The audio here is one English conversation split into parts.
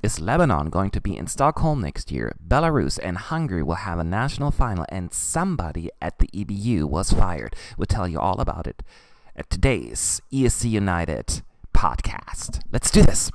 Is Lebanon going to be in Stockholm next year? Belarus and Hungary will have a national final, and somebody at the EBU was fired. We'll tell you all about it at today's ESC United Podcast. Let's do this.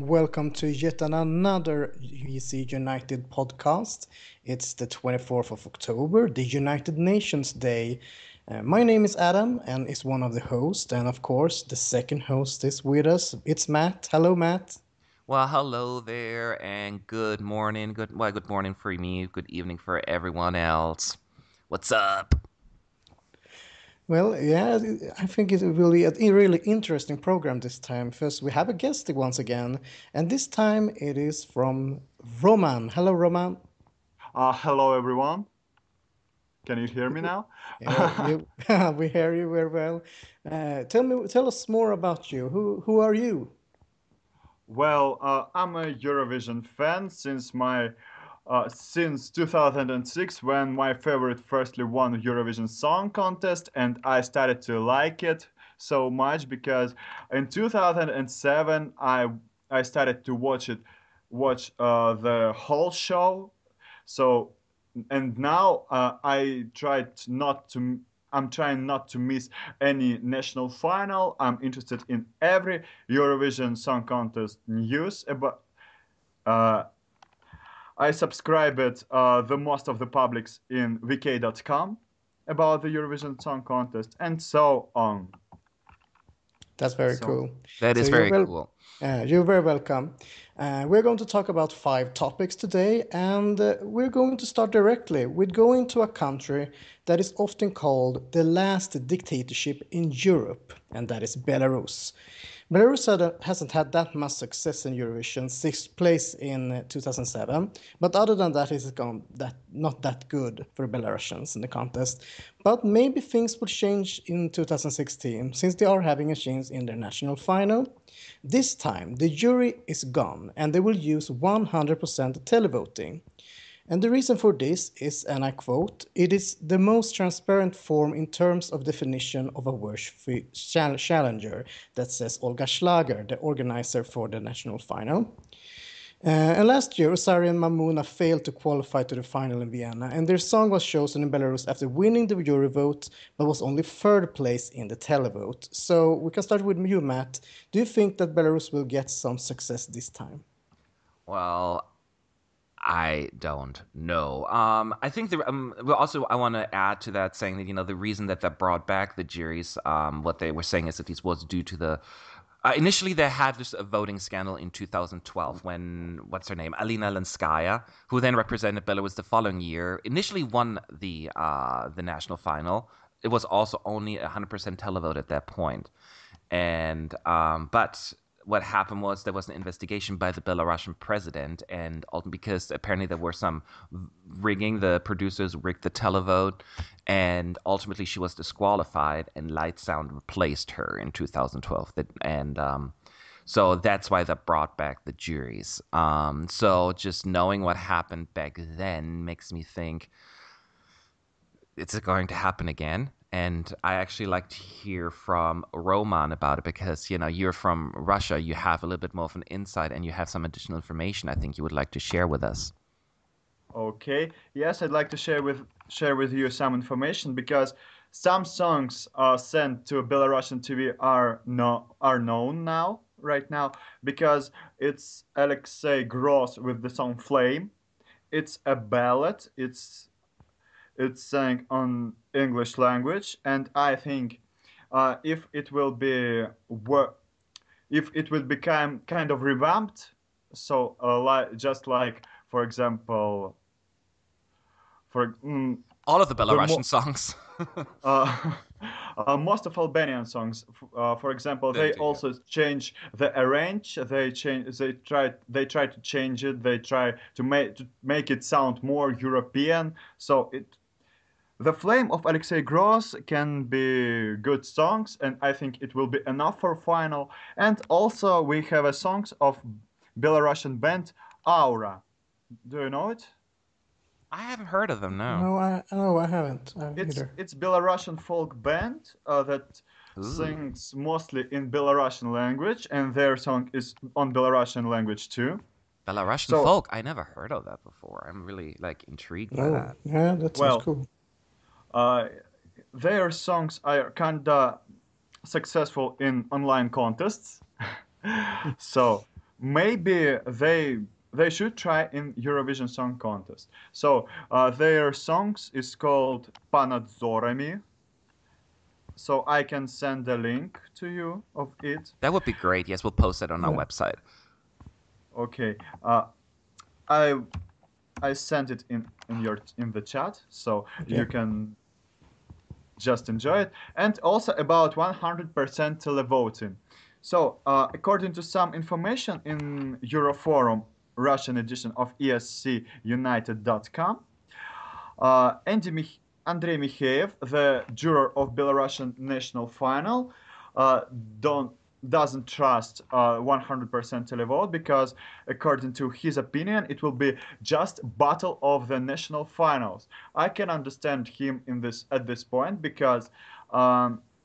Welcome to yet another ESC United podcast. It's the 24th of October, the United Nations Day. My name is Adam and is one of the hosts. And of course, the second host is with us. It's Matt. Hello, Matt. Well, hello there and good morning. Good morning for me. Good evening for everyone else. What's up? Well, yeah, I think it will be a really interesting program this time. First, we have a guest once again, and this time it is from Roman. Hello, Roman. Hello, everyone. Can you hear me now? Yeah, we hear you very well. Tell us more about you. Who are you? Well, I'm a Eurovision fan since 2006, when my favorite firstly won Eurovision Song Contest, and I started to like it so much because in 2007 I started to watch the whole show. So and now I'm trying not to miss any national final. I'm interested in every Eurovision Song Contest news about. I subscribed the most of the publics in vk.com about the Eurovision Song Contest and so on. That's very cool. That is very cool. You're very welcome. We're going to talk about 5 topics today, and we're going to start directly with going to a country that is often called the last dictatorship in Europe, and that is Belarus. Belarus hasn't had that much success in Eurovision, 6th place in 2007, but other than that, it's gone not that good for Belarusians in the contest. But maybe things will change in 2016, since they are having a chance in their national final. This time, the jury is gone, and they will use 100% televoting. And the reason for this is, and I quote, "It is the most transparent form in terms of definition of a worthy challenger," that says Olga Schlager, the organizer for the national final. And last year, Osari and Mamuna failed to qualify to the final in Vienna, and their song was chosen in Belarus after winning the Eurovote, but was only 3rd place in the televote. So we can start with you, Matt. Do you think that Belarus will get some success this time? Well, I don't know. I think I want to add to that, saying that the reason that brought back the juries, what they were saying is that this was due to the initially they had this voting scandal in 2012 when what's her name, Alina Lenskaya, who then represented Belarus the following year, initially won the national final. It was also only 100% televote at that point, and but what happened was there was an investigation by the Belarusian president, and because apparently there were some rigging, the producers rigged the televote, and ultimately she was disqualified, and Light Sound replaced her in 2012. So that's why that brought back the juries. So just knowing what happened back then makes me think it's going to happen again. And I actually like to hear from Roman about it because, you're from Russia. You have a little bit more of an insight and you have some additional information I think you would like to share with us. Okay. Yes, I'd like to share with you some information because some songs sent to Belarusian TV are known now, right now, because it's Alexei Gross with the song Flame. It's a ballad. It's sang on English language, and I think if it will become kind of revamped, so just like, for example, all of the Belarusian songs. Most of Albanian songs, for example, they also change the arrange. They try to change it. They try to make it sound more European. So The Flame of Alexei Gross can be good songs, and I think it will be enough for final. And also we have a songs of Belarusian band Aura. Do you know it? I haven't heard of them, no. No, I haven't It's either. it's Belarusian folk band that Ooh. sings mostly in Belarusian language, and their song is on Belarusian language too. Belarusian So, folk. I never heard of that before. I'm really like intrigued by No, that. yeah, that sounds well, cool. uh, their songs are kinda successful in online contests. So maybe they should try in Eurovision Song Contest. So their songs is called Panad Zorami. So I can send a link to you of it. That would be great. Yes, we'll post it on our Yeah. website. Okay. I I sent it in the chat, so Okay. you can just enjoy it. And also about 100% televoting. So according to some information in Euroforum Russian edition of ESC United.com, Andrei Mikheyev, the juror of Belarusian national final, uh, don't doesn't trust 100% televote because, according to his opinion, it will be just battle of the national finals. I can understand him in this at this point because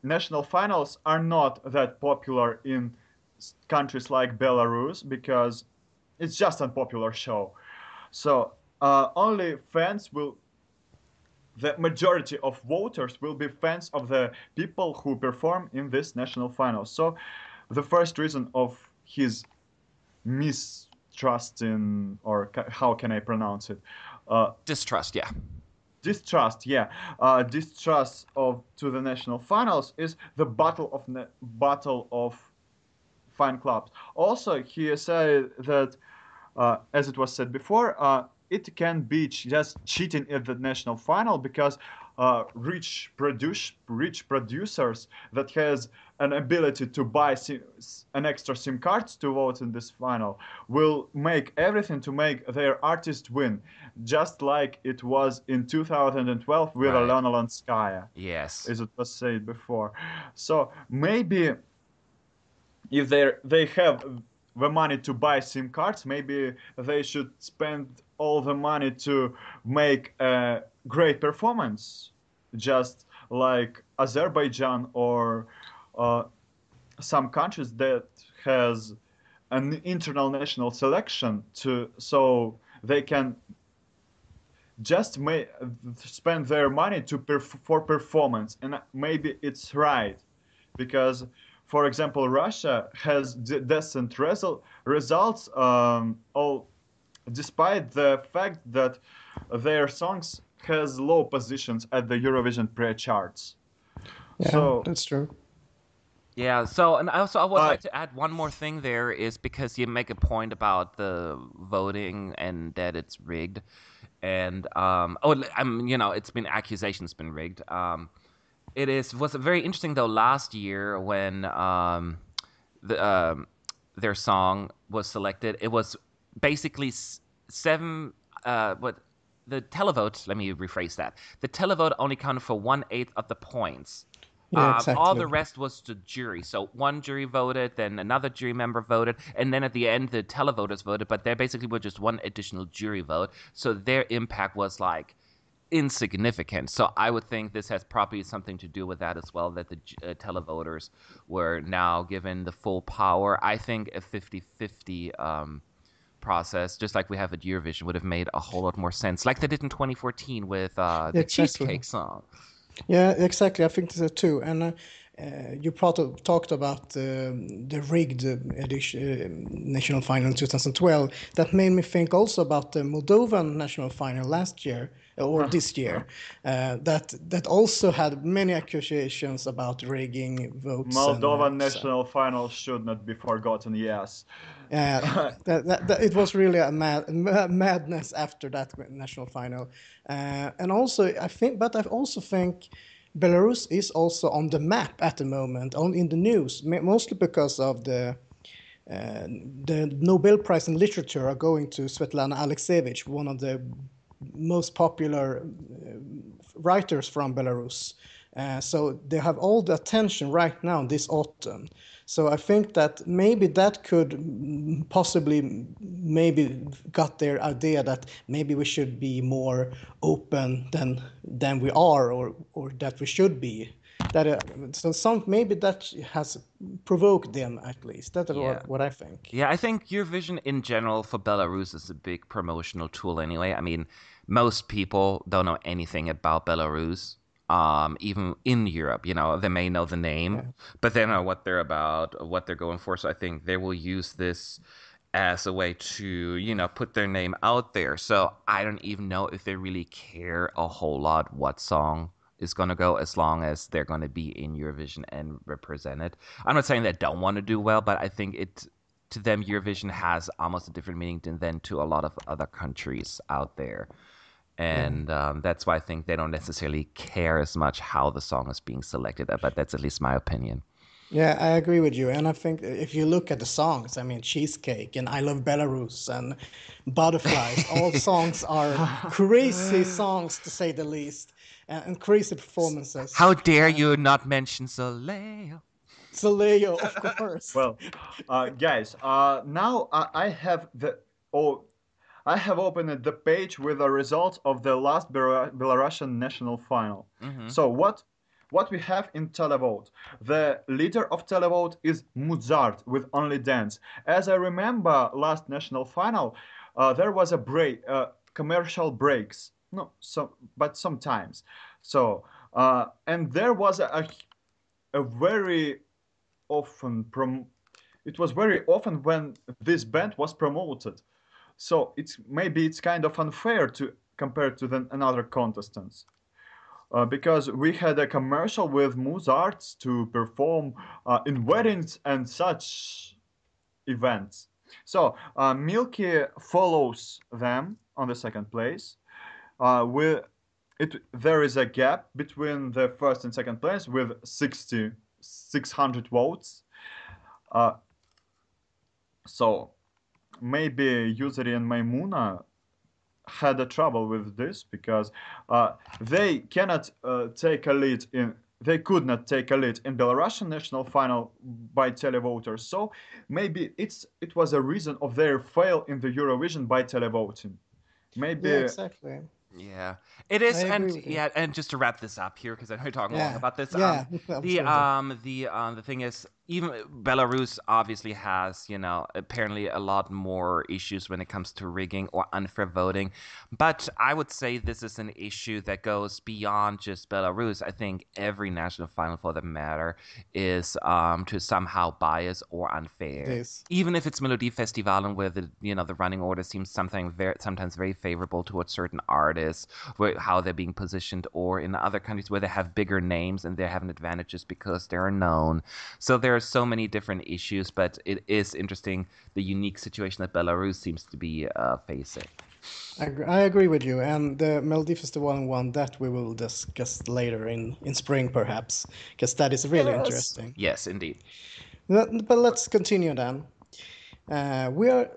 national finals are not that popular in countries like Belarus because it's just a unpopular show. So only fans will the majority of voters will be fans of the people who perform in this national final. So the first reason of his mistrust in, or how can I pronounce it? Distrust, yeah. Distrust, yeah, distrust of to the national finals is the battle of fan clubs. Also, he said that, as it was said before, it can be just cheating at the national final because rich producers that has an ability to buy an extra SIM cards to vote in this final will make everything to make their artist win, just like it was in 2012 with Right. Alena Lanskaya, Yes. as it was said before. So maybe if they have the money to buy SIM cards, maybe they should spend all the money to make a great performance, just like Azerbaijan or uh, some countries that has an internal national selection to so they can just spend their money to for performance, and maybe it's right because, for example, Russia has decent results, all despite the fact that their songs has low positions at the Eurovision pre-charts. Yeah, So that's true. Yeah, so and I would uh, like to add one more thing there is because you make a point about the voting and that it's rigged. And I'm it's been accusations been rigged. It was very interesting though last year when the their song was selected. It was basically seven. What the televote? Let me rephrase that. The televote only counted for 1/8 of the points. Yeah, All exactly. the rest was the jury. So one jury voted, then another jury member voted, and then at the end the televoters voted. But there basically were just one additional jury vote. So their impact was like insignificant. So I would think this has probably something to do with that as well, that the televoters were now given the full power. I think a 50-50 process, just like we have at Eurovision, would have made a whole lot more sense, like they did in 2014 with the Exactly. Cheesecake song. Yeah, exactly. I think so too. And you talked about the rigged edition, national final in 2012. That made me think also about the Moldovan national final last year or this year. That also had many accusations about rigging votes and Moldovan so. national final should not be forgotten. Yes. That it was really a madness after that national final, and also I think, but I also think Belarus is also on the map at the moment, on in the news, mostly because of the Nobel Prize in Literature are going to Svetlana Alexievich, one of the most popular writers from Belarus. So they have all the attention right now this autumn. So I think that maybe that could possibly maybe got their idea that maybe we should be more open than we are, or that we should be. That so some maybe that has provoked them at least. That's Yeah. what I think. Yeah, I think Eurovision in general for Belarus is a big promotional tool anyway. I mean, most people don't know anything about Belarus, even in Europe. You know, they may know the name, Yeah. but they don't know what they're about, or what they're going for. So I think they will use this as a way to, put their name out there. So I don't even know if they really care a whole lot what song is going to go, as long as they're going to be in Eurovision and represent it. I'm not saying they don't want to do well, but I think to them, Eurovision has almost a different meaning than to a lot of other countries out there. And that's why I think they don't necessarily care as much how the song is being selected, but that's at least my opinion. Yeah, I agree with you. And I think if you look at the songs, I mean, Cheesecake and I Love Belarus and Butterflies, all songs are crazy songs to say the least, and crazy performances. How dare you not mention Soleil? Soleil, of course. Well, guys, now I have opened the page with the results of the last Belarusian national final. So what we have in televote? The leader of televote is Mozart with Only Dance. As I remember, last national final, there was a break, commercial breaks. No, but sometimes. So and there was a very often it was very often when this band was promoted. So it's kind of unfair to compare to another contestants. Because we had a commercial with Mozart to perform in weddings and such events. So Milky follows them on the second place. There is a gap between the first and second place with 600 votes. So maybe Yusri and Maimuna had a trouble with this because they cannot take a lead in. They could not take a lead in Belarusian national final by televoters. So maybe it was a reason of their fail in the Eurovision by televoting. Maybe Yeah, exactly. Yeah, it I is, agree and with you. yeah, and just to wrap this up here, because I know you're talking long Yeah, about this. yeah, The absolutely. the thing is, even Belarus obviously has, apparently a lot more issues when it comes to rigging or unfair voting. But I would say this is an issue that goes beyond just Belarus. I think every national final, for that matter, is to somehow bias or It unfair. is. Even if it's Melodifestivalen, where the running order seems sometimes very favorable towards certain artists, how they're being positioned, or in other countries where they have bigger names and they have an advantage just because they're known. So there are so many different issues, but it is interesting the unique situation that Belarus seems to be facing. I agree with you. And the Melodifestivalen one that we will discuss later in spring, perhaps, because that is really interesting. Yes, indeed. But let's continue then. We are.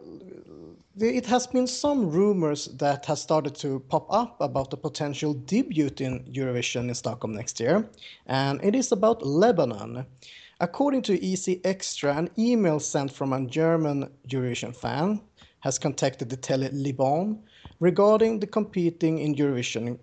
It has been some rumors that has started to pop up about the potential debut in Eurovision in Stockholm next year, and it is about Lebanon. According to EC Extra, an email sent from a German Eurovision fan has contacted the Tele Liban regarding the competing in Eurovision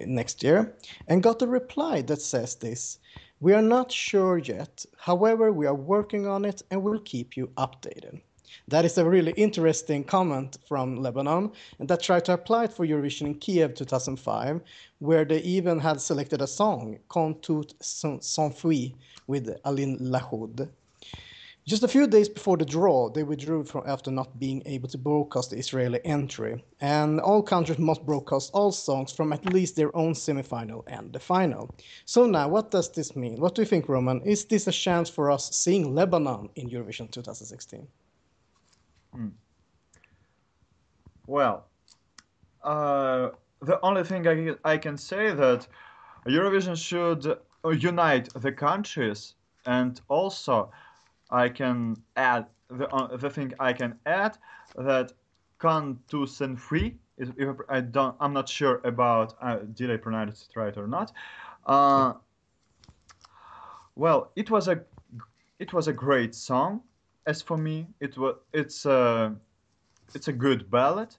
next year, and got a reply that says this: "We are not sure yet. However, we are working on it and will keep you updated." That is a really interesting comment from Lebanon, and that tried to apply it for Eurovision in Kiev 2005, where they even had selected a song, Quand tout s'enfuit, with Aline Lahoud. Just a few days before the draw, they withdrew after not being able to broadcast the Israeli entry, and all countries must broadcast all songs from at least their own semifinal and the final. So now, what does this mean? What do you think, Roman? Is this a chance for us seeing Lebanon in Eurovision 2016? Well, the only thing I can say that Eurovision should unite the countries, and also I can add the thing I can add that Can tu sen free If I'm not sure about did I pronounce it right or not. Uh, well, it was a great song. As for me, it's a good ballad.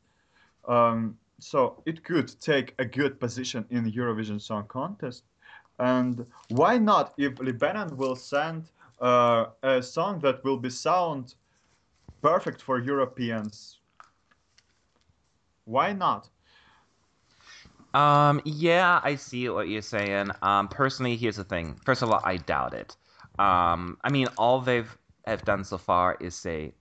So it could take a good position in the Eurovision Song Contest. And why not if Lebanon will send a song that will be sound perfect for Europeans? Why not? Yeah, I see what you're saying. Personally, here's the thing. First of all, I doubt it. I mean, all they've have done so far is say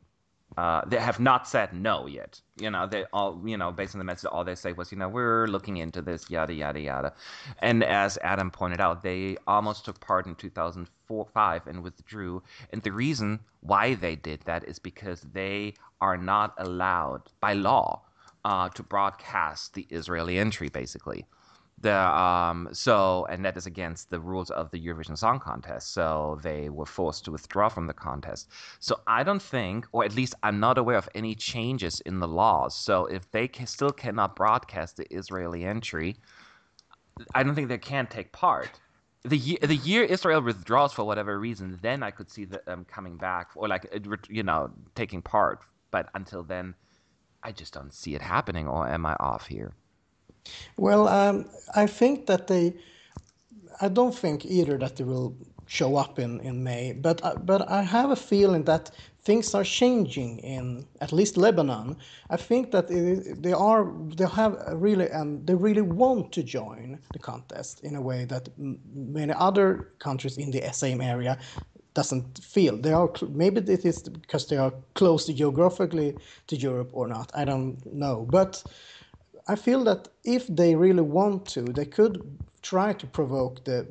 they have not said no yet. They all, based on the message, all they say was, we're looking into this, yada, yada, yada. And as Adam pointed out, they almost took part in 2005 and withdrew. And the reason why they did that is because they are not allowed by law to broadcast the Israeli entry, basically. And that is against the rules of the Eurovision Song Contest. So they were forced to withdraw from the contest. So I don't think, or at least I'm not aware of any changes in the laws. So if they still cannot broadcast the Israeli entry, I don't think they can take part. The year Israel withdraws for whatever reason, then I could see them coming back or taking part. But until then, I just don't see it happening. Or am I off here? Well, I think that I don't think either that they will show up in May, but I have a feeling that things are changing in at least Lebanon. I think that they have really they really want to join the contest in a way that many other countries in the same area doesn't feel. They are maybe it is because they are close geographically to Europe or not. I don't know, but I feel that if they really want to, they could try to provoke the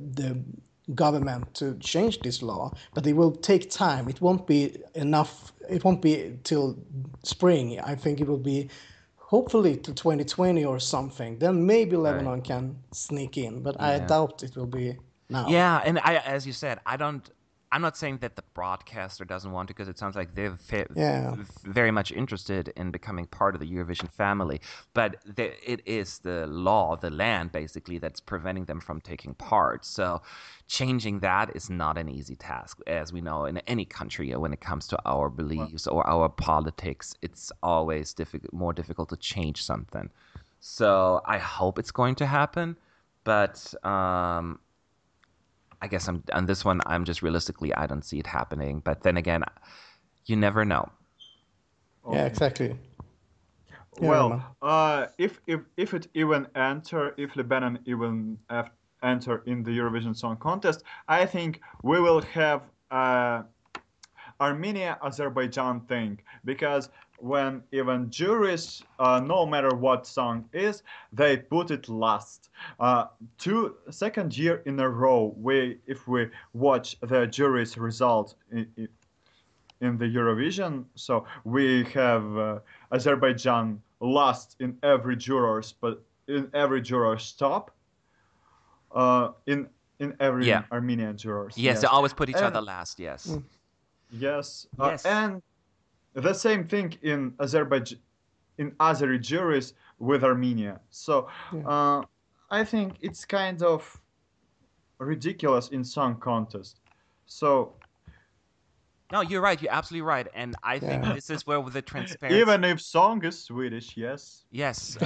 government to change this law, but it will take time. It won't be enough. It won't be till spring. I think it will be hopefully to 2020 or something. Then maybe Right. Lebanon can sneak in, but I Yeah. doubt it will be now. Yeah, and as you said, I'm not saying that the broadcaster doesn't want to, because it sounds like they're Yeah. very much interested in becoming part of the Eurovision family. But it is the law, the land, basically, that's preventing them from taking part. So changing that is not an easy task, as we know in any country. When it comes to our Well, beliefs or our politics, it's always more difficult to change something. So I hope it's going to happen, but I guess on this one, I'm just realistically, I don't see it happening. But then again, you never know. Yeah, okay. exactly. Yeah, Well, Roman. if it even enter, if Lebanon even enter in the Eurovision Song Contest, I think we will have Armenia Azerbaijan thing, because when even juries, no matter what song is, they put it last. Two second year in a row, if we watch the jury's result in the Eurovision, so we have Azerbaijan last in every jurors, but in every juror's top, in every Yeah. Armenian jurors, Yes, they yes, always put each and other last. Yes. Mm. yes, Yes. and the same thing in Azerbaijan, in Azeri juries with Armenia. So Yeah. I think it's kind of ridiculous in song contest. So No, you're right. You're absolutely right. And I think Yeah. this is where the transparency. even if song is Swedish, yes. Yes,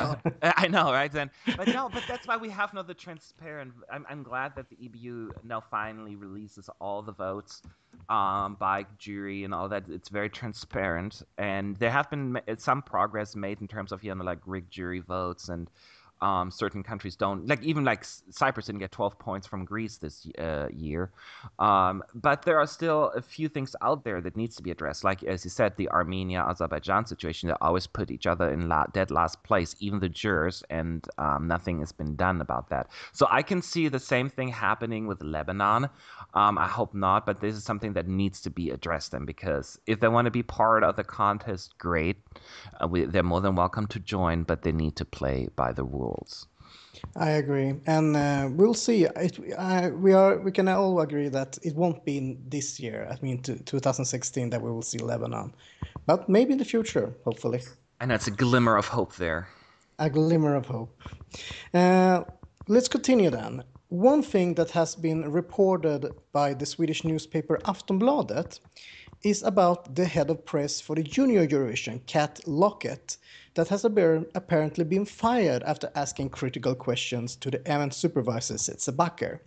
I know, right? Then, but no, but that's why we have now the transparent. I'm glad that the EBU now finally releases all the votes, by jury and all that. It's very transparent, and there have been some progress made in terms of like rigged jury votes, and certain countries don't, like, even like Cyprus didn't get 12 points from Greece this year. But there are still a few things out there that needs to be addressed. Like, as you said, the Armenia-Azerbaijan situation, they always put each other in dead last place, even the jurors, and nothing has been done about that. So I can see the same thing happening with Lebanon. I hope not, but this is something that needs to be addressed then, because if they want to be part of the contest, great. They're more than welcome to join, but they need to play by the rules. I agree, and we'll see. We can all agree that it won't be in this year. I mean, 2016 that we will see Lebanon, but maybe in the future, hopefully. And that's a glimmer of hope there. A glimmer of hope. Uh, let's continue then. One thing that has been reported by the Swedish newspaper Aftonbladet is about the head of press for the Junior Eurovision, Kat Lockett, that has apparently been fired after asking critical questions to the event supervisor Setze Bakker.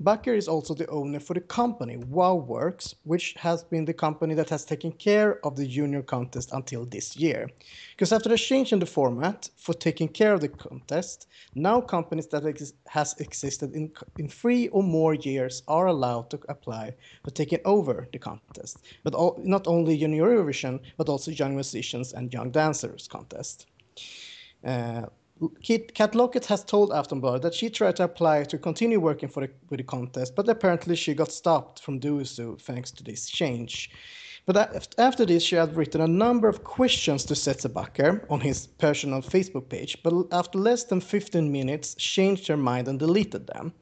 Bakker is also the owner for the company WowWorks, which has been the company that has taken care of the junior contest until this year. Because after the change in the format for taking care of the contest, now companies that has existed in 3 or more years are allowed to apply for taking over the contest. But not only Junior Eurovision, but also Young Musicians and Young Dancers contest. Kat Lockett has told Aftonbladet that she tried to apply to continue working with the contest, but apparently she got stopped from doing so thanks to this change. But after this, she had written a number of questions to Setze Bakker on his personal Facebook page, but after less than 15 minutes, changed her mind and deleted them.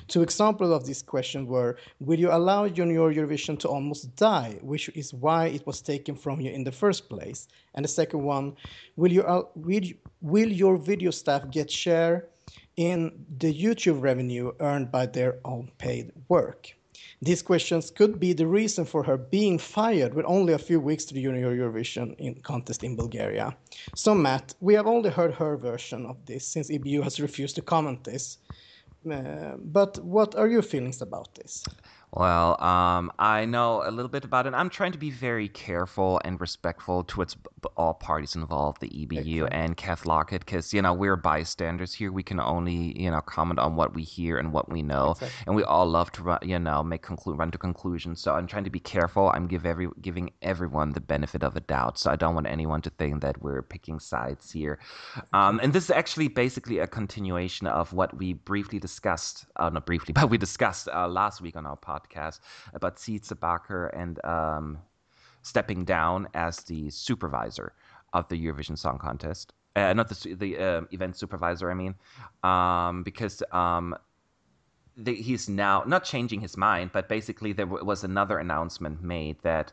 2 examples of this question were, will you allow Junior Eurovision to almost die, which is why it was taken from you in the first place? And the second one, will your video staff get share in the YouTube revenue earned by their own paid work? These questions could be the reason for her being fired with only a few weeks to the Junior Eurovision contest in Bulgaria. So Matt, we have only heard her version of this since EBU has refused to comment this. But what are your feelings about this? Well, I know a little bit about it. I'm trying to be very careful and respectful towards all parties involved, the EBU and Kath Lockett, because, we're bystanders here. We can only, comment on what we hear and what we know. Exactly. And we all love to, run to conclusions. So I'm trying to be careful. I'm giving everyone the benefit of a doubt. So I don't want anyone to think that we're picking sides here. And this is actually basically a continuation of what we briefly discussed, not briefly, but we discussed last week on our podcast about Setze Bakker and stepping down as the supervisor of the Eurovision Song Contest. Not the event supervisor, I mean, because he's now not changing his mind, but basically there was another announcement made that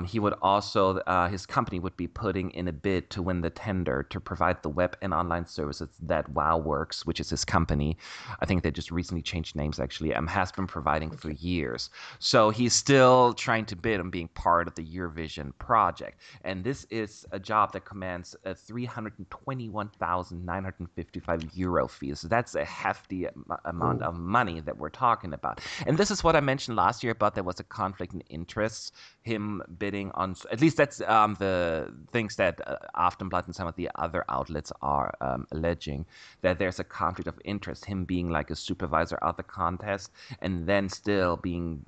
he would also, his company would be putting in a bid to win the tender to provide the web and online services that WowWorks, which is his company, I think they just recently changed names actually, has been providing for years. So he's still trying to bid on being part of the Eurovision project. And this is a job that commands a 321,955 euro fee. So that's a hefty amount of money that we're talking about. And this is what I mentioned last year about there was a conflict in interests, him bidding on, at least that's the things that Aftonbladet and some of the other outlets are alleging, that there's a conflict of interest, him being like a supervisor of the contest and then still being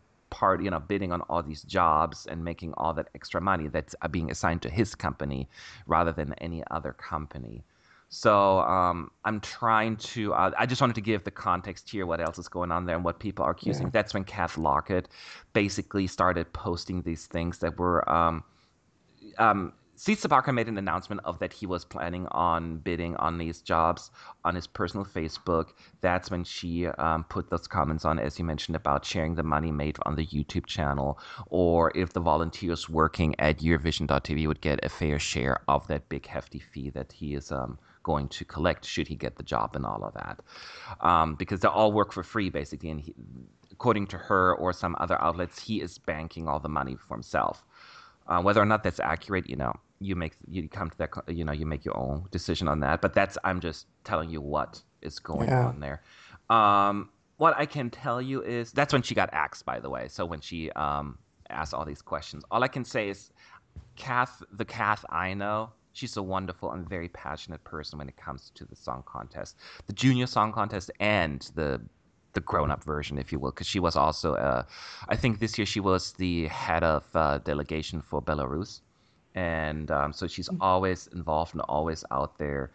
bidding on all these jobs and making all that extra money that's being assigned to his company rather than any other company. So I'm trying to, I just wanted to give the context here, what else is going on there and what people are accusing. Yeah. That's when Kath Lockett basically started posting these things that were, Setze Bakker made an announcement of that he was planning on bidding on these jobs on his personal Facebook. That's when she put those comments on, as you mentioned, about sharing the money made on the YouTube channel, or if the volunteers working at Eurovision.tv would get a fair share of that big hefty fee that he is going to collect should he get the job and all of that, because they all work for free basically, and according to her or some other outlets, he is banking all the money for himself. Whether or not that's accurate, you come to that, you make your own decision on that. But I'm just telling you what is going on there. What I can tell you is that's when she got axed, by the way. So when she asked all these questions, all I can say is the Kath I know, she's a wonderful and very passionate person when it comes to the song contest, the junior song contest, and the grown-up version, if you will, because she was also, I think this year she was the head of delegation for Belarus. And so she's always involved and always out there.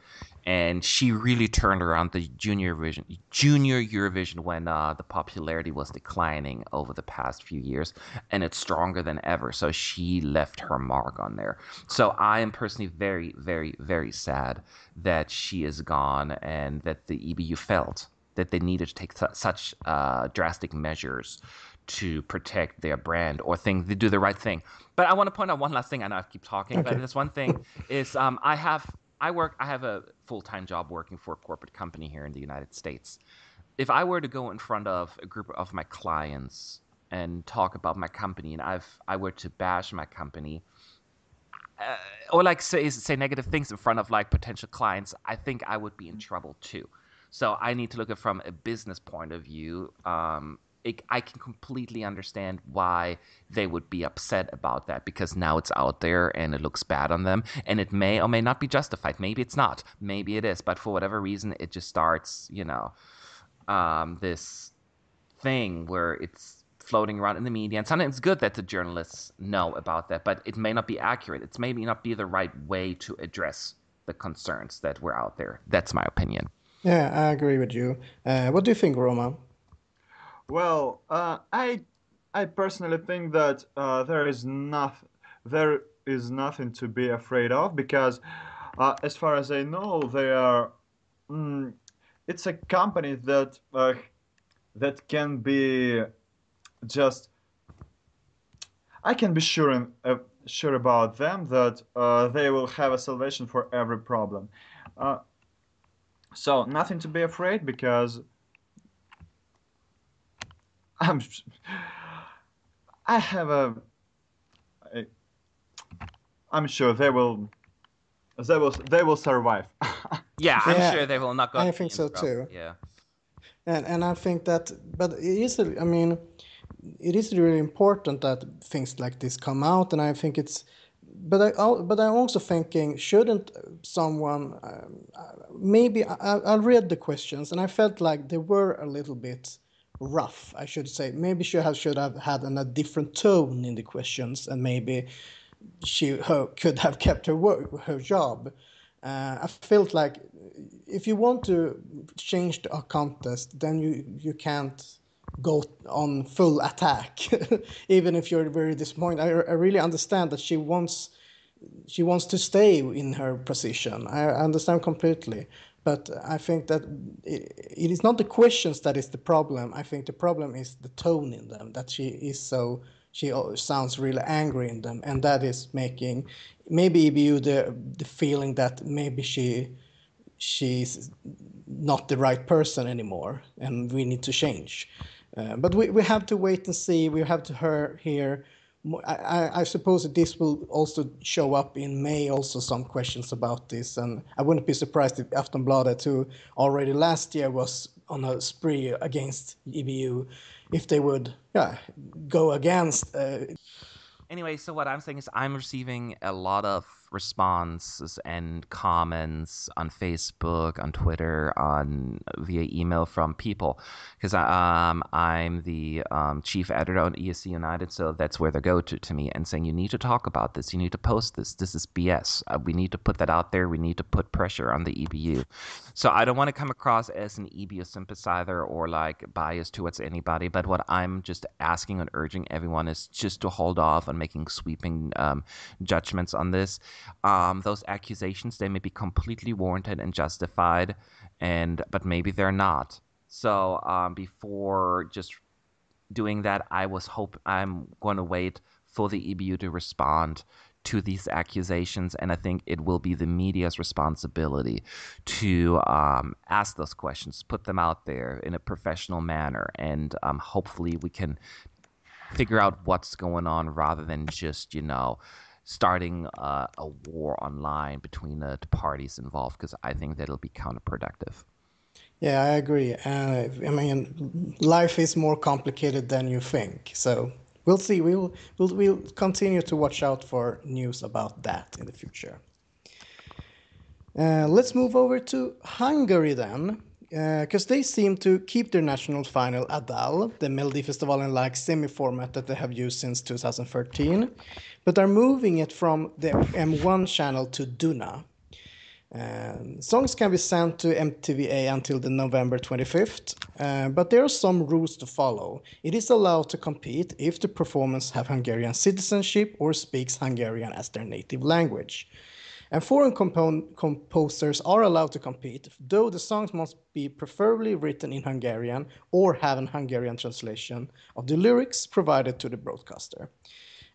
And she really turned around the junior Eurovision when the popularity was declining over the past few years. And it's stronger than ever. So she left her mark on there. So I am personally very, very, very sad that she is gone and that the EBU felt that they needed to take such drastic measures to protect their brand or they do the right thing. But I want to point out one last thing. I know I keep talking, but this one thing is I I have a full-time job working for a corporate company here in the United States. If I were to go in front of a group of my clients and talk about my company, and I were to bash my company, or like say negative things in front of like potential clients, I think I would be in trouble too. So I need to look at it from a business point of view. I can completely understand why they would be upset about that because now it's out there and it looks bad on them, and it may or may not be justified. Maybe it's not. Maybe it is. But for whatever reason, it just starts, this thing where it's floating around in the media. And sometimes it's good that the journalists know about that, but it may not be accurate. It's maybe not be the right way to address the concerns that were out there. That's my opinion. Yeah, I agree with you. What do you think, Roman? Well, I personally think that there is nothing to be afraid of because, as far as I know, they are. Mm, it's a company that can be just. I can be sure about them that they will have a salvation for every problem. Uh, so nothing to be afraid because I'm. I have a I'm sure they will survive. Yeah, I'm Yeah, sure they will not go I to think be in so trouble. too. Yeah. And I think that, but it is, I mean, it is really important that things like this come out, and I think it's, but I'm also thinking, shouldn't someone, maybe I read the questions and I felt like they were a little bit rough, I should say. Maybe should have had a different tone in the questions, and maybe could have kept her job. I felt like if you want to change a contest, then you can't go on full attack, even if you're very disappointed. I really understand that she wants to stay in her position. I understand completely, but I think that it is not the questions that is the problem. I think the problem is the tone in them, that she sounds really angry in them, and that is making maybe EBU the feeling that maybe she's not the right person anymore, and we need to change. But we have to wait and see. We have to hear. I suppose that this will also show up in May, also some questions about this. And I wouldn't be surprised if Aftonbladet, who already last year was on a spree against EBU, if they would go against. Anyway, so what I'm saying is I'm receiving a lot of responses and comments on Facebook, on Twitter, on via email from people because I'm the chief editor on ESC United, so that's where they go to me and saying you need to talk about this, you need to post this. This is BS. We need to put that out there. We need to put pressure on the EBU. So I don't want to come across as an EBU sympathizer or like biased towards anybody, but what I'm just asking and urging everyone is just to hold off on making sweeping judgments on this. Those accusations, they may be completely warranted and justified, but maybe they're not. So before just doing that, I'm going to wait for the EBU to respond to these accusations, and I think it will be the media's responsibility to ask those questions, put them out there in a professional manner, and hopefully we can figure out what's going on rather than just, starting a war online between the parties involved, because I think that'll be counterproductive. Yeah, I agree. I mean, life is more complicated than you think. So we'll see. We'll continue to watch out for news about that in the future. Let's move over to Hungary then, because they seem to keep their national final Adal, the Melodifestivalen-like semi-format that they have used since 2013, but are moving it from the M1 channel to Duna. Songs can be sent to MTVA until the November 25th, but there are some rules to follow. It is allowed to compete if the performers have Hungarian citizenship or speaks Hungarian as their native language. And foreign composers are allowed to compete, though the songs must be preferably written in Hungarian or have an Hungarian translation of the lyrics provided to the broadcaster.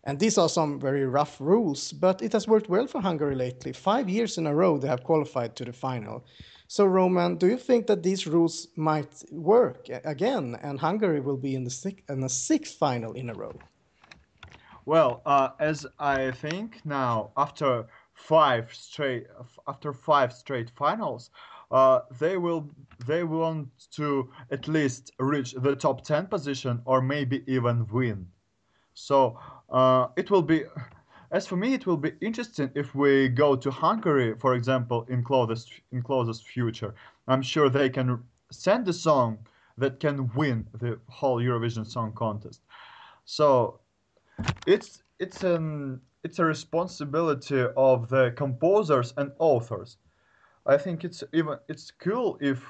And these are some very rough rules, but it has worked well for Hungary lately. 5 years in a row they have qualified to the final. So, Roman, do you think that these rules might work again, and Hungary will be in the sixth final in a row? Well, as I think now, after 5 straight finals, they want to at least reach the top 10 position or maybe even win. So it will be, as for me, it will be interesting if we go to Hungary, for example, in closest future. I'm sure they can send a song that can win the whole Eurovision Song Contest. So it's a responsibility of the composers and authors. I think it's cool if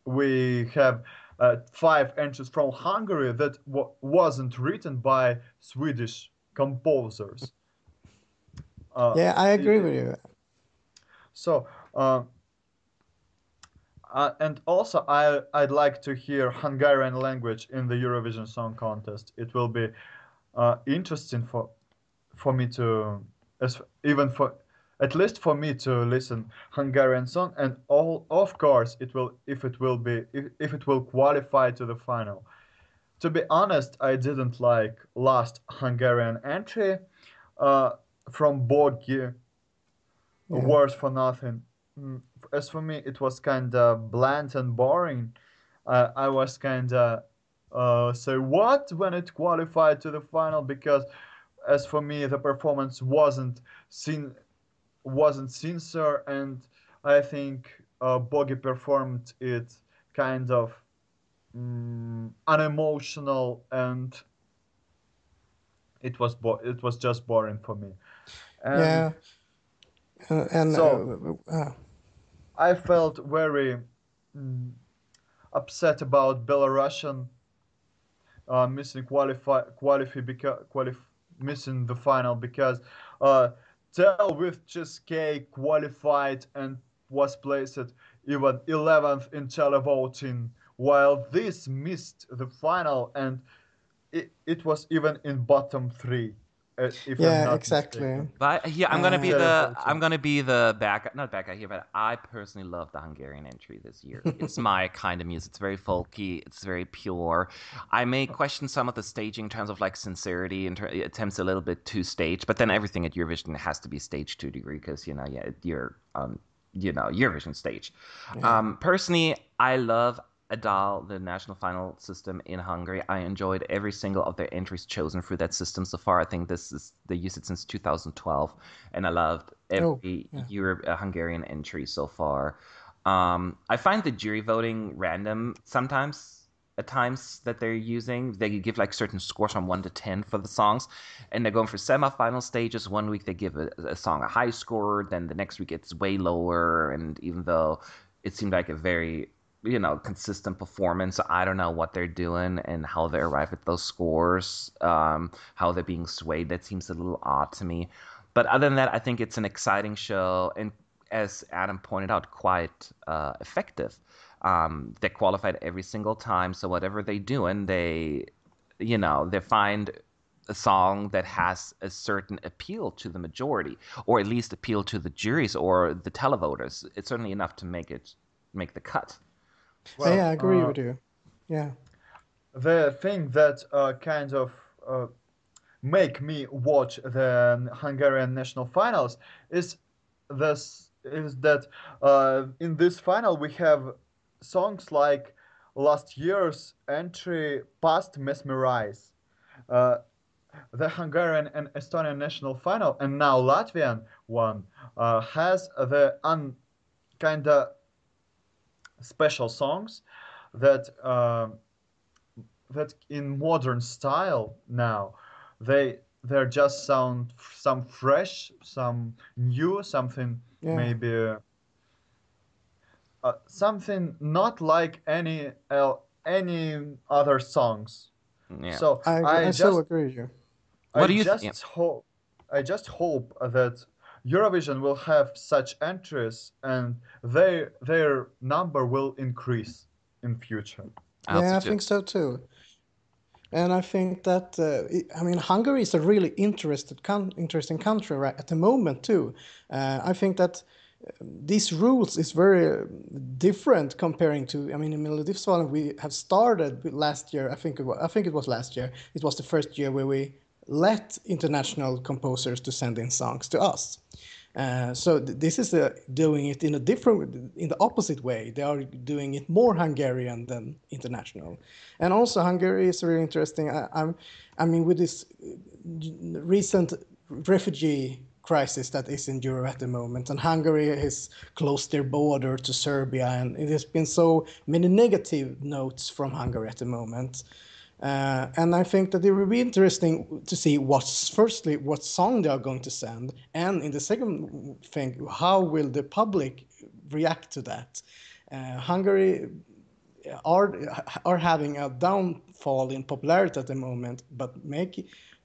we have 5 entries from Hungary that wasn't written by Swedish composers. Yeah, I agree I- with you. so and also I'd like to hear Hungarian language in the Eurovision Song Contest. It will be interesting for me to as even for at least for me to listen Hungarian song, and all of course it will if it will qualify to the final. To be honest, I didn't like last Hungarian entry uh, from Bogi, Yeah. Words for Nothing. Mm, As for me, it was kind of bland and boring. I was kind of say what when it qualified to the final, because as for me the performance sin wasn't sincere, and I think Bogi performed it kind of unemotional, and it was just boring for me. And Yeah. And so I felt very mm, upset about Belarusian missing missing the final, because uh, Tel with Cheesecake qualified and was placed even 11th in televoting, while this missed the final, and it was even in bottom three, if I'm yeah, not exactly. mistaken. But yeah, I'm gonna In be Uh, I'm televoting. gonna be the back not back guy here, but I personally love the Hungarian entry this year. It's my kind of music. It's very folky. It's very pure. I may question some of the staging in terms of like sincerity and attempts a little bit too staged, but then everything at Eurovision has to be staged to a degree because yeah, you're Eurovision stage. yeah. Personally, I love Adal, the national final system in Hungary. I enjoyed every single of their entries chosen through that system so far. I think they used it since 2012, and I loved Oh, every yeah. Hungarian entry so far. I find the jury voting random sometimes. At times that they're using, they give like certain scores from 1 to 10 for the songs, and they're going for semi-final stages. One week they give a song a high score, then the next week it's way lower. And even though it seemed like a very consistent performance. I don't know what they're doing and how they arrive at those scores, how they're being swayed. That seems a little odd to me. But other than that, I think it's an exciting show, and as Adam pointed out, quite effective. They qualified every single time, so whatever they do, and they find a song that has a certain appeal to the majority, or at least appeal to the juries or the televoters. It's certainly enough to make the cut. Yeah, Well, I agree with you. Yeah. the thing that kind of uh, make me watch the Hungarian national finals is that in this final we have songs like last year's entry past Mesmerize, uh, the Hungarian and Estonian national final, and now Latvian one has the kind of special songs that that in modern style now they're just sound some fresh, some new, something Yeah. maybe something not like any other songs. Yeah. So I so agree with you. What I do you think? Yeah. just hope I just hope that Eurovision will have such entries, and their number will increase in future. I hope so Yeah, I too. think so too. And I think that I mean Hungary is a really interesting country right at the moment too. I think that these rules is very different comparing to. I mean, in Melodifestivalen we have started last year. I think it was last year. It was the first year where we let international composers to send in songs to us. So this is doing it in a different, in the opposite way. They are doing it more Hungarian than international, and also Hungary is really interesting. I mean, with this recent refugee crisis that is in Europe at the moment, and Hungary has closed their border to Serbia, and it has been so many negative notes from Hungary at the moment. And I think that it will be interesting to see firstly what song they are going to send, and in the second thing, how will the public react to that? Hungary are are having a downfall in popularity at the moment, but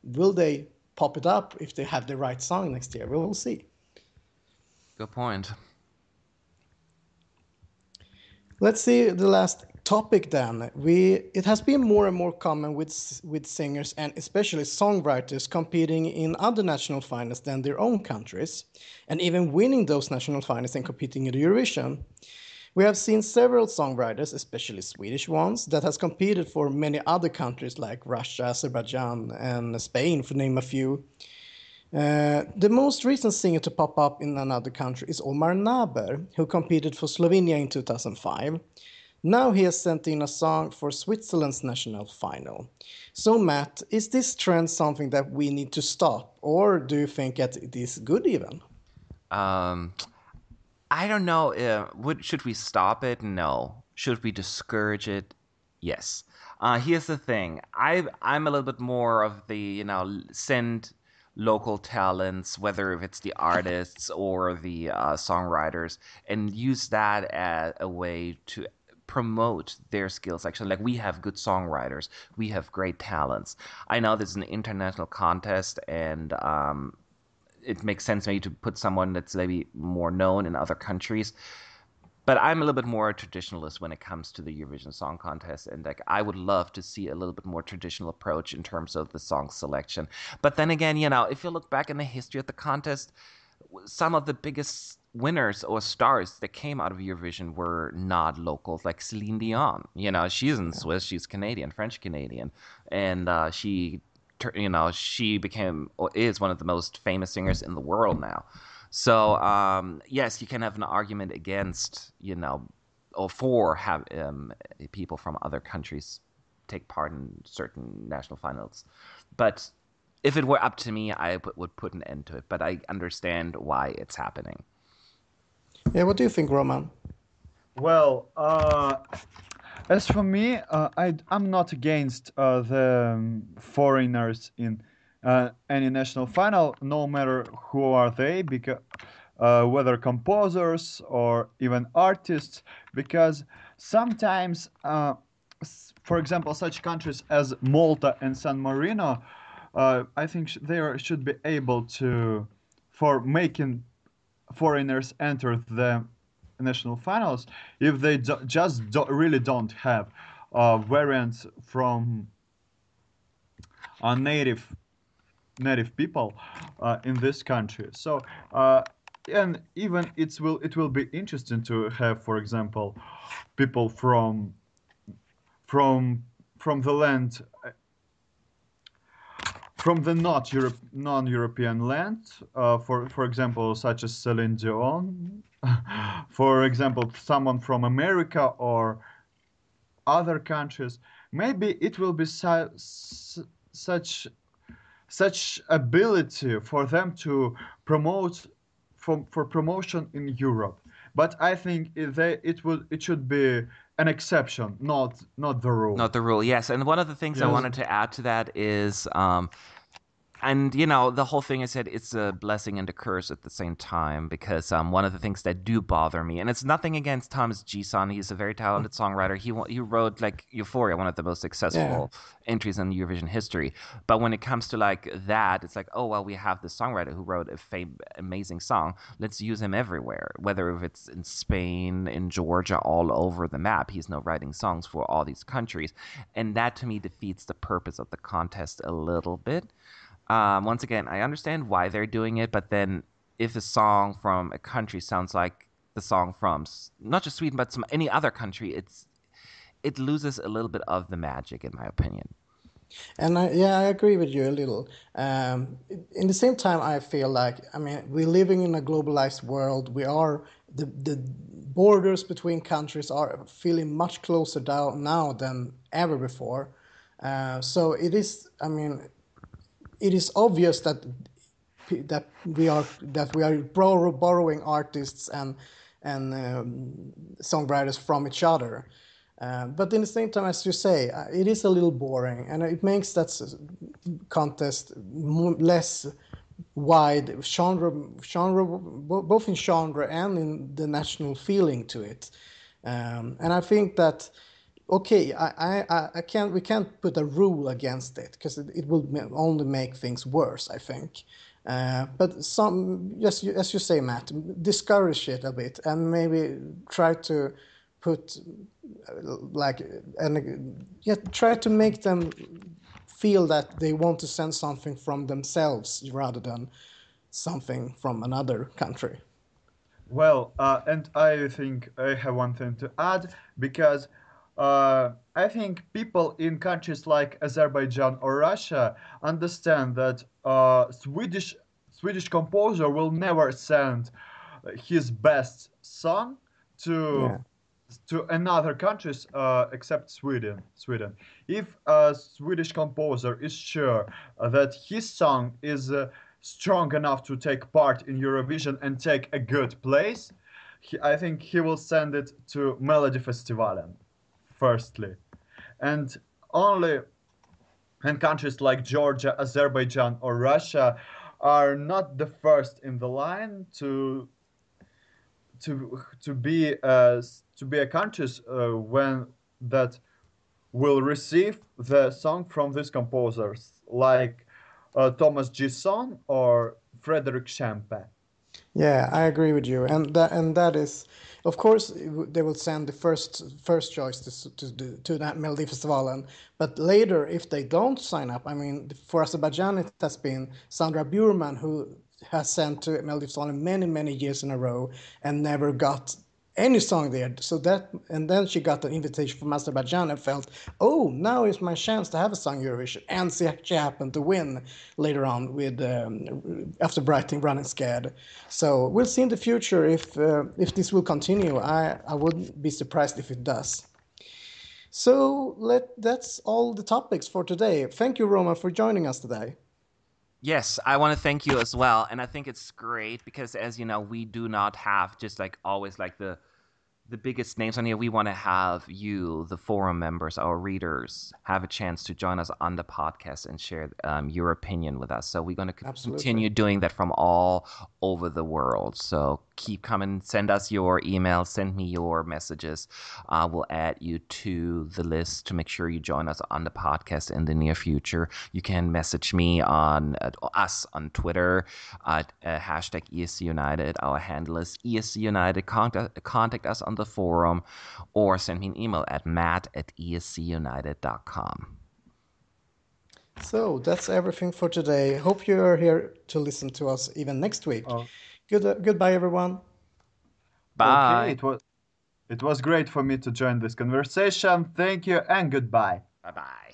will they pop it up if they have the right song next year? We will see. Good point. Let's see the last topic then. It has been more and more common with singers and especially songwriters competing in other national finals than their own countries, and even winning those national finals and competing in the Eurovision. We have seen several songwriters, especially Swedish ones, that has competed for many other countries like Russia, Azerbaijan, and Spain, to name a few. The most recent singer to pop up in another country is Omar Naber, who competed for Slovenia in 2005. Now he has sent in a song for Switzerland's national final. So Matt, is this trend something that we need to stop, or do you think that it is good even? Um, I don't know. Should we stop it? No. Should we discourage it? Yes. Here's the thing. I'm a little bit more of the send local talents, whether if it's the artists or the songwriters, and use that as a way to promote their skills. Actually, like, we have good songwriters, we have great talents. I know this is an international contest, and it makes sense maybe to put someone that's maybe more known in other countries. But I'm a little bit more a traditionalist when it comes to the Eurovision Song Contest, and like I would love to see a little bit more traditional approach in terms of the song selection. But then again, if you look back in the history of the contest, some of the biggest winners or stars that came out of Eurovision were not locals, like Celine Dion. She's in Swiss, she's Canadian, French Canadian, and she became or is one of the most famous singers in the world now. So yes, you can have an argument against, or for have people from other countries take part in certain national finals. But if it were up to me, I would put an end to it. But I understand why it's happening. Yeah, what do you think, Roman? Well, as for me, I'm not against the foreigners in any national final, no matter who are they, because whether composers or even artists, because sometimes, for example, such countries as Malta and San Marino, I think they should be able to, for making foreigners enter the national finals, if they really don't have variants from native people in this country. So and even it will be interesting to have, for example, people from from the land from the non-European land, for example, such as Celine Dion, for example, someone from America or other countries. Maybe it will be such ability for them to promote for promotion in Europe. But I think it should be an exception, not the rule. Not the rule, yes. And one of the things I Yes. wanted to add to that is And the whole thing is that it's a blessing and a curse at the same time because one of the things that do bother me, and it's nothing against Thomas Gison, he's a very talented songwriter. He wrote like Euphoria, one of the most Yeah. successful entries in Eurovision history. But when it comes to like that, it's like, oh well, we have this songwriter who wrote a amazing song. Let's use him everywhere, whether if it's in Spain, in Georgia, all over the map. He's now writing songs for all these countries, and that to me defeats the purpose of the contest a little bit. Once again, I understand why they're doing it, but then if a song from a country sounds like the song from not just Sweden but some any other country, it loses a little bit of the magic, in my opinion. And I agree with you a little. In the same time, I feel like, I mean, we're living in a globalized world. The borders between countries are feeling much closer down now than ever before. So it is, I mean, it is obvious that we are borrowing artists and songwriters from each other. But in the same time, as you say, it is a little boring, and it makes that contest less wide genre, both in genre and in the national feeling to it. And I think that okay, I can't we can't put a rule against it because it will only make things worse, I think. But some, yes, as you say, Matt, discourage it a bit and maybe try to put like and yeah, try to make them feel that they want to send something from themselves rather than something from another country. Well, and I think I have one thing to add because I think people in countries like Azerbaijan or Russia understand that Swedish composer will never send his best song Yeah. to another countries except Sweden. If a Swedish composer is sure that his song is strong enough to take part in Eurovision and take a good place, I think he will send it to Melody Festivalen firstly, and only and countries like Georgia, Azerbaijan, or Russia are not the first in the line to be a countries when that will receive the song from these composers like Thomas Gisson or Frederick Champagne. Yeah, I agree with you, and that is, of course, they will send the first choice to that Melody Festival, but later if they don't sign up, I mean, for Azerbaijan it has been Sandra Burman who has sent to Melody Festival many years in a row and never got any song there. So that, and then she got an invitation from Azerbaijan and felt, oh, now is my chance to have a song Eurovision. And she happened to win later on with after writing Running Scared. So we'll see in the future if this will continue. I wouldn't be surprised if it does. So that's all the topics for today. Thank you, Roma, for joining us today. Yes, I want to thank you as well, and I think it's great because, as you know, we do not have just like always like the biggest names on here. We want to have you, the forum members, our readers, have a chance to join us on the podcast and share your opinion with us. So we're going to Absolutely. continue doing that from all over the world. So keep coming. Send us your emails. Send me your messages. We'll add you to the list to make sure you join us on the podcast in the near future. You can message me on us on Twitter at hashtag ESC United. Our handle is ESC United. Contact us on the forum or send me an email at matt@escunited.com. So that's everything for today. Hope you are here to listen to us even next week. Oh, Goodbye, everyone. okay, Bye. it was great for me to join this conversation. Thank you and goodbye. Bye bye.